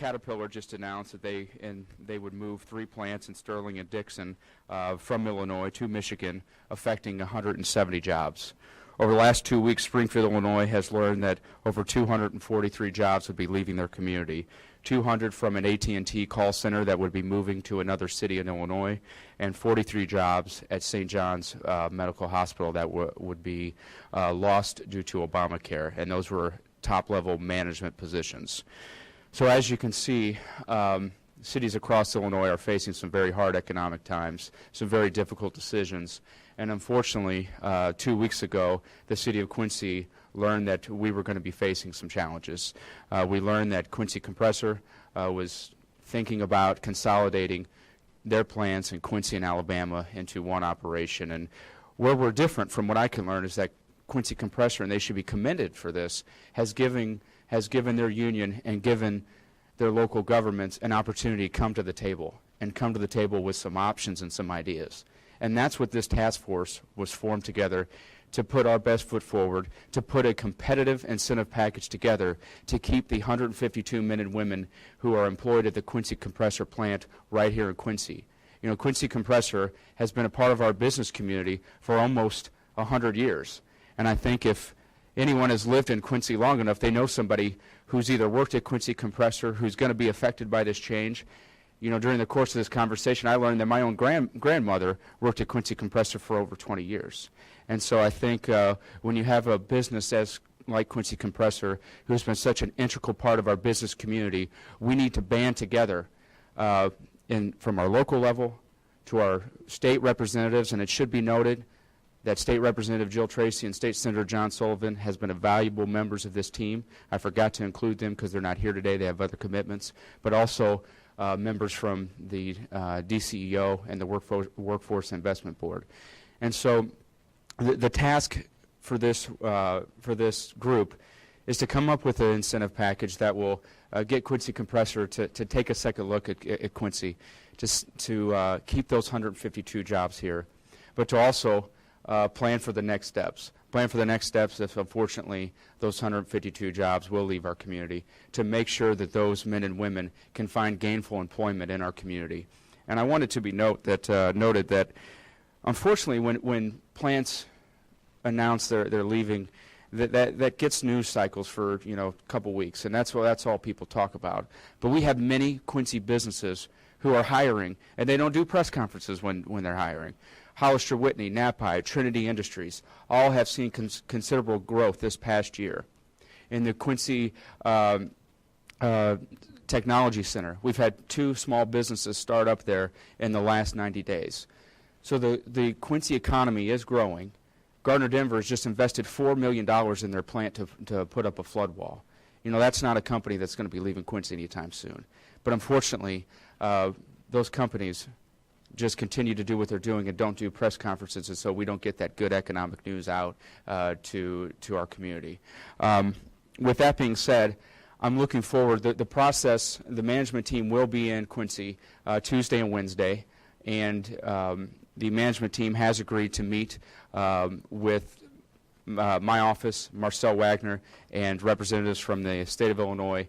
Caterpillar just announced that they would move 3 plants in Sterling and Dixon from Illinois to Michigan, affecting 170 jobs. Over the last 2 weeks, Springfield, Illinois has learned that over 243 jobs would be leaving their community. 200 from an AT&T call center that would be moving to another city in Illinois, and 43 jobs at St. John's Medical Hospital that would be lost due to Obamacare, and those were top-level management positions. So as you can see, cities across Illinois are facing some very hard economic times, some very difficult decisions, and unfortunately, 2 weeks ago, the city of Quincy learned that we were going to be facing some challenges. We learned that Quincy Compressor was thinking about consolidating their plants in Quincy and Alabama into one operation. And where we're different from what I can learn is that Quincy Compressor, and they should be commended for this, has given their union and given their local governments an opportunity to come to the table with some options and some ideas. And that's what this task force was formed together, to put our best foot forward, to put a competitive incentive package together to keep the 152 men and women who are employed at the Quincy Compressor plant right here in Quincy. You know, Quincy Compressor has been a part of our business community for almost 100 years. And I think if anyone has lived in Quincy long enough, they know somebody who's either worked at Quincy Compressor, who's going to be affected by this change. You know, during the course of this conversation, I learned that my own grandmother worked at Quincy Compressor for over 20 years. And so I think when you have a business like Quincy Compressor, who's been such an integral part of our business community, we need to band together from our local level to our state representatives. And it should be noted that State Representative Jill Tracy and State Senator John Sullivan has been valuable members of this team. I forgot to include them because they're not here today. They have other commitments. But also members from the DCEO and the Workforce Investment Board. And so the task for this group is to come up with an incentive package that will get Quincy Compressor to take a second look at Quincy, to keep those 152 jobs here, but to also plan for the next steps. Plan for the next steps if, unfortunately, those 152 jobs will leave our community, to make sure that those men and women can find gainful employment in our community. And I wanted to be noted that, unfortunately, when plants announce they're leaving, that gets news cycles for a couple weeks, and that's all people talk about. But we have many Quincy businesses who are hiring, and they don't do press conferences when they're hiring. Hollister Whitney, Napai, Trinity Industries, all have seen considerable growth this past year. In the Quincy Technology Center, we've had 2 small businesses start up there in the last 90 days. So the Quincy economy is growing. Gardner Denver has just invested $4 million in their plant to put up a flood wall. You know, that's not a company that's going to be leaving Quincy anytime soon. But unfortunately, those companies just continue to do what they're doing and don't do press conferences, and so we don't get that good economic news out to our community. With that being said, I'm looking forward. The process, the management team will be in Quincy Tuesday and Wednesday, and the management team has agreed to meet with my office, Marcel Wagner, and representatives from the state of Illinois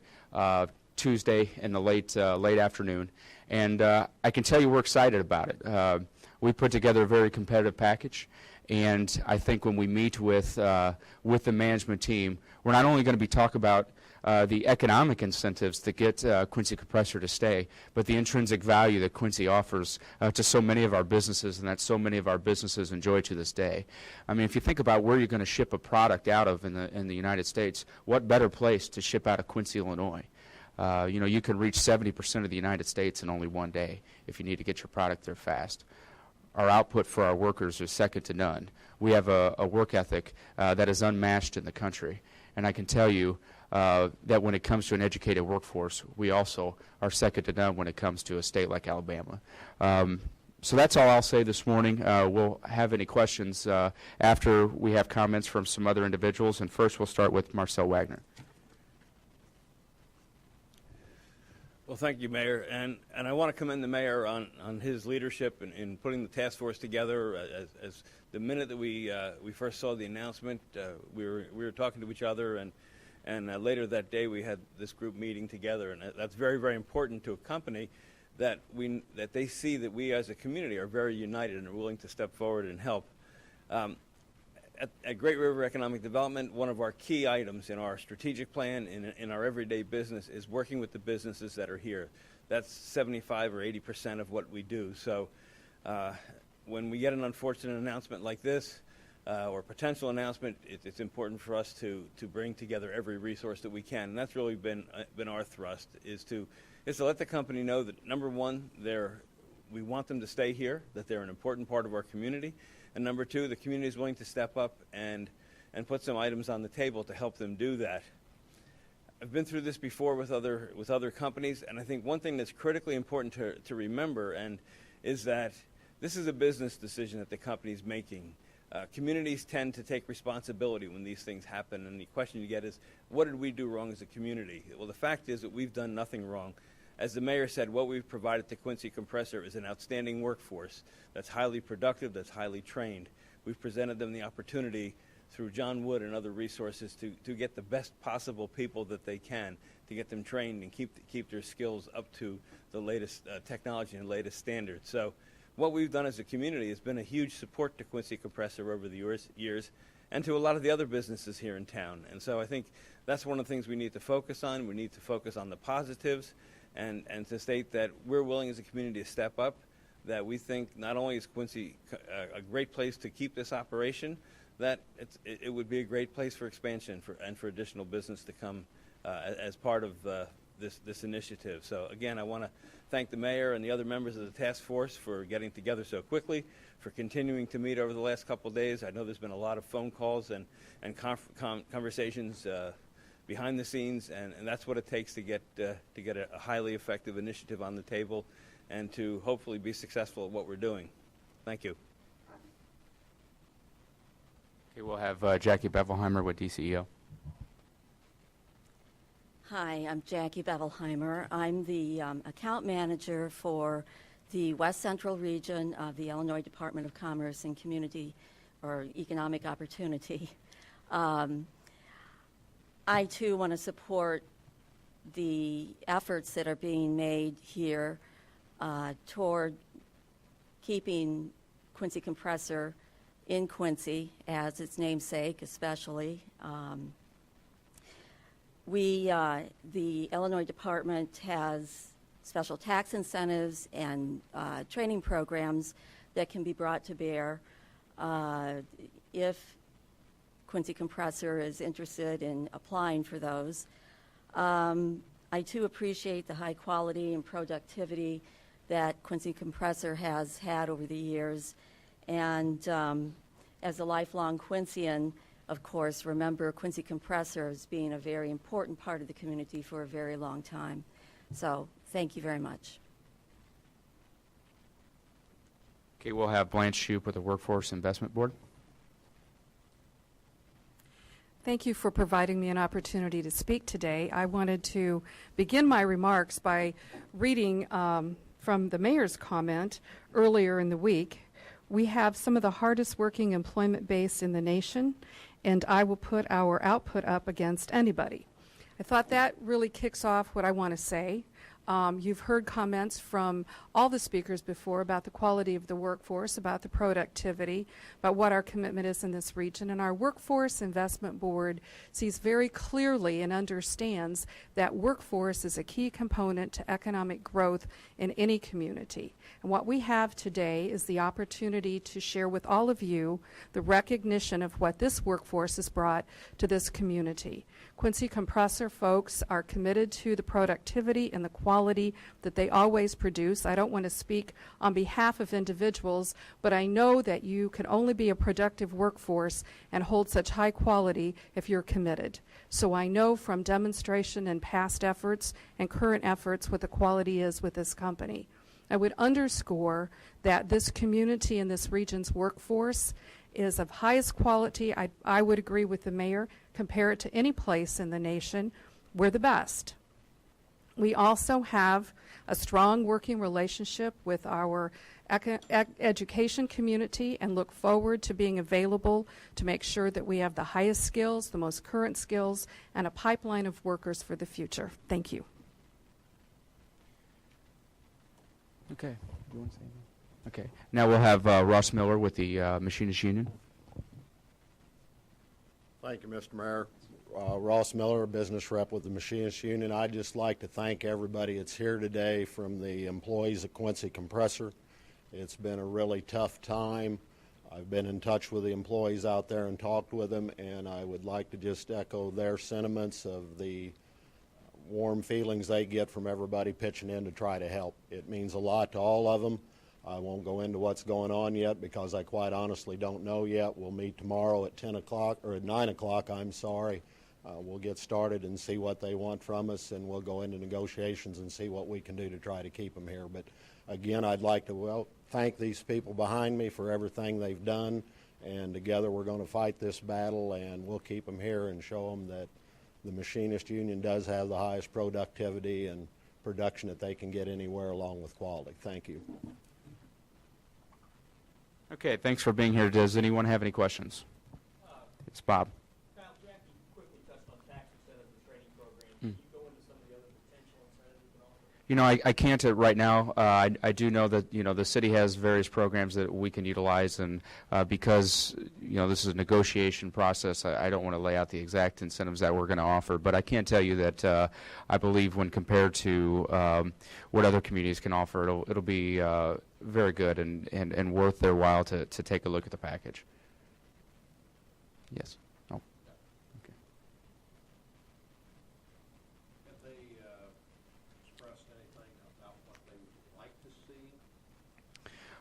Tuesday in the late afternoon. And I can tell you we're excited about it. We put together a very competitive package, and I think when we meet with the management team, we're not only going to be talking about the economic incentives that get Quincy Compressor to stay, but the intrinsic value that Quincy offers to so many of our businesses, and that so many of our businesses enjoy to this day. I mean, if you think about where you're going to ship a product out of in the United States, what better place to ship out of Quincy, Illinois? You can reach 70% of the United States in only one day if you need to get your product there fast. Our output for our workers is second to none. We have a work ethic that is unmatched in the country. And I can tell you that when it comes to an educated workforce, we also are second to none when it comes to a state like Alabama. So that's all I'll say this morning. We'll have any questions after we have comments from some other individuals. And first we'll start with Marcel Wagner. Well, thank you, Mayor, and I want to commend the Mayor on his leadership in putting the task force together. As the minute that we first saw the announcement, we were talking to each other, and And later that day, we had this group meeting together, and that's very, very important to a company that they see that we as a community are very united and are willing to step forward and help. At Great River Economic Development, one of our key items in our strategic plan in our everyday business is working with the businesses that are here. That's 75 or 80% of what we do. So when we get an unfortunate announcement like this, or potential announcement, it's important for us to bring together every resource that we can. And that's really been our thrust, is to let the company know that, number one, we want them to stay here, that they're an important part of our community. And number two, the community is willing to step up and put some items on the table to help them do that. I've been through this before with other companies, and I think one thing that's critically important to remember is that this is a business decision that the company is making. Communities tend to take responsibility when these things happen, and the question you get is, what did we do wrong as a community? Well, the fact is that we've done nothing wrong. As the mayor said, what we've provided to Quincy Compressor is an outstanding workforce that's highly productive, that's highly trained. We've presented them the opportunity through John Wood and other resources to get the best possible people that they can, to get them trained and keep their skills up to the latest technology and latest standards. So what we've done as a community has been a huge support to Quincy Compressor over the years and to a lot of the other businesses here in town. And so I think that's one of the things we need to focus on. We need to focus on the positives and to state that we're willing as a community to step up, that we think not only is Quincy a great place to keep this operation, that it would be a great place for expansion and for additional business to come as part of this initiative. So again, I want to thank the mayor and the other members of the task force for getting together so quickly, for continuing to meet over the last couple of days. I know there's been a lot of phone calls and conversations behind the scenes, and that's what it takes to get a highly effective initiative on the table and to hopefully be successful at what we're doing. Thank you. Okay, we'll have Jackie Bevelheimer with DCEO. Hi, I'm Jackie Bevelheimer. I'm the account manager for the West Central region of the Illinois Department of Commerce and Community or Economic Opportunity. I, too, want to support the efforts that are being made here toward keeping Quincy Compressor in Quincy as its namesake, especially. The Illinois Department has special tax incentives and training programs that can be brought to bear if Quincy Compressor is interested in applying for those. I too appreciate the high quality and productivity that Quincy Compressor has had over the years. And as a lifelong Quincyan, of course, remember Quincy Compressor as being a very important part of the community for a very long time. So thank you very much. Okay, we'll have Blanche Shoup with the Workforce Investment Board. Thank you for providing me an opportunity to speak today. I wanted to begin my remarks by reading from the mayor's comment earlier in the week. We have some of the hardest working employment base in the nation, and I will put our output up against anybody. I thought that really kicks off what I want to say. You've heard comments from all the speakers before about the quality of the workforce, about the productivity, about what our commitment is in this region. And our Workforce Investment Board sees very clearly and understands that workforce is a key component to economic growth in any community. And what we have today is the opportunity to share with all of you the recognition of what this workforce has brought to this community. Quincy Compressor folks are committed to the productivity and the quality that they always produce. I don't want to speak on behalf of individuals, but I know that you can only be a productive workforce and hold such high quality if you're committed. So I know from demonstration and past efforts and current efforts what the quality is with this company. I would underscore that this community and this region's workforce is of highest quality. I would agree with the mayor. Compare it to any place in the nation, we're the best. We also have a strong working relationship with our education community and look forward to being available to make sure that we have the highest skills, the most current skills, and a pipeline of workers for the future. Thank you. Okay. You want to say anything? Okay. Now we'll have Ross Miller with the Machinists Union. Thank you, Mr. Mayor. Ross Miller, business rep with the Machinists Union. I'd just like to thank everybody that's here today, from the employees at Quincy Compressor. It's been a really tough time. I've been in touch with the employees out there and talked with them, and I would like to just echo their sentiments of the warm feelings they get from everybody pitching in to try to help. It means a lot to all of them. I won't go into what's going on yet because I quite honestly don't know yet. We'll meet tomorrow at 10 o'clock, or at 9 o'clock, I'm sorry. We'll get started and see what they want from us, and we'll go into negotiations and see what we can do to try to keep them here. But again, I'd like to thank these people behind me for everything they've done, and together we're going to fight this battle, and we'll keep them here and show them that the Machinist Union does have the highest productivity and production that they can get anywhere, along with quality. Thank you. Okay, thanks for being here. Does anyone have any questions? It's Bob. Kyle, Jackie quickly touched on tax incentives and training programs. Can you go into some of the other potential incentives you can offer? You know, I can't right now. I do know that, you know, the city has various programs that we can utilize, and because, you know, this is a negotiation process, I don't want to lay out the exact incentives that we're going to offer. But I can tell you that I believe when compared to what other communities can offer, it'll be very good and worth their while to take a look at the package. Yes. Oh. Okay. Have they expressed anything about what they would like to see?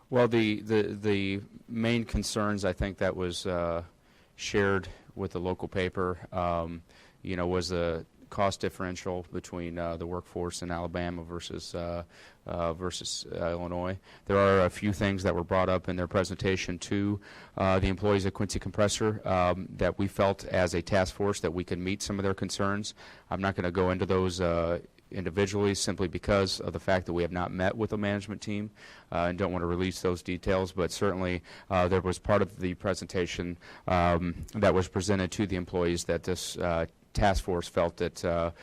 Well, the main concerns, I think, that was shared with the local paper, you know, was the cost differential between the workforce in Alabama versus Illinois. There are a few things that were brought up in their presentation to the employees at Quincy Compressor that we felt as a task force that we could meet some of their concerns. I'm not going to go into those individually, simply because of the fact that we have not met with the management team and don't want to release those details, but certainly there was part of the presentation that was presented to the employees that this task force felt that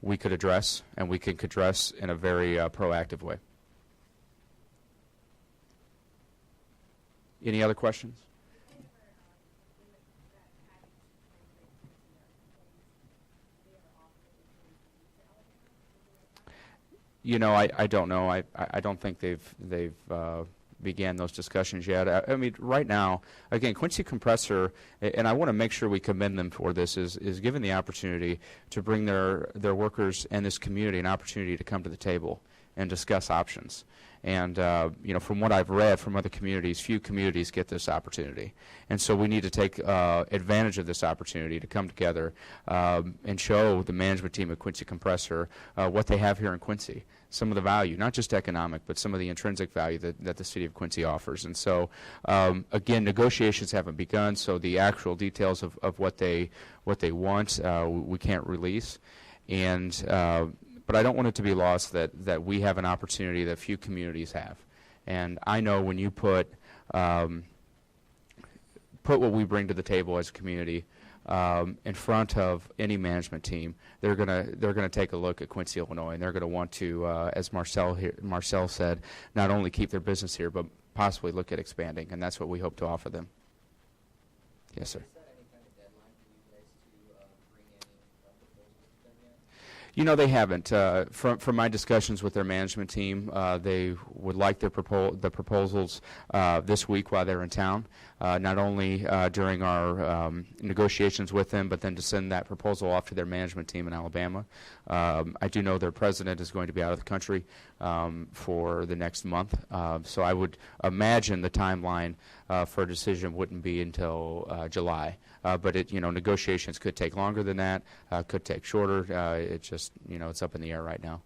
we could address, and we could address in a very proactive way. Any other questions? You know, I don't know. I don't think they've began those discussions yet. I mean, right now, again, Quincy Compressor, and I want to make sure we commend them for this, is given the opportunity to bring their workers and this community an opportunity to come to the table and discuss options. And, you know, from what I've read from other communities, few communities get this opportunity. And so we need to take advantage of this opportunity to come together and show the management team at Quincy Compressor what they have here in Quincy, some of the value, not just economic, but some of the intrinsic value that the city of Quincy offers. And so, again, negotiations haven't begun, so the actual details of what they want we can't release. And but I don't want it to be lost that we have an opportunity that few communities have. And I know when you put what we bring to the table as a community in front of any management team, they're gonna take a look at Quincy, Illinois, and they're going to want to, as Marcel said, not only keep their business here, but possibly look at expanding, and that's what we hope to offer them. Yes, sir. You know, they haven't. From my discussions with their management team, they would like the proposals this week while they're in town, not only during our negotiations with them, but then to send that proposal off to their management team in Alabama. I do know their president is going to be out of the country for the next month, so I would imagine the timeline for a decision wouldn't be until July. But negotiations could take longer than that, could take shorter. It just, it's up in the air right now.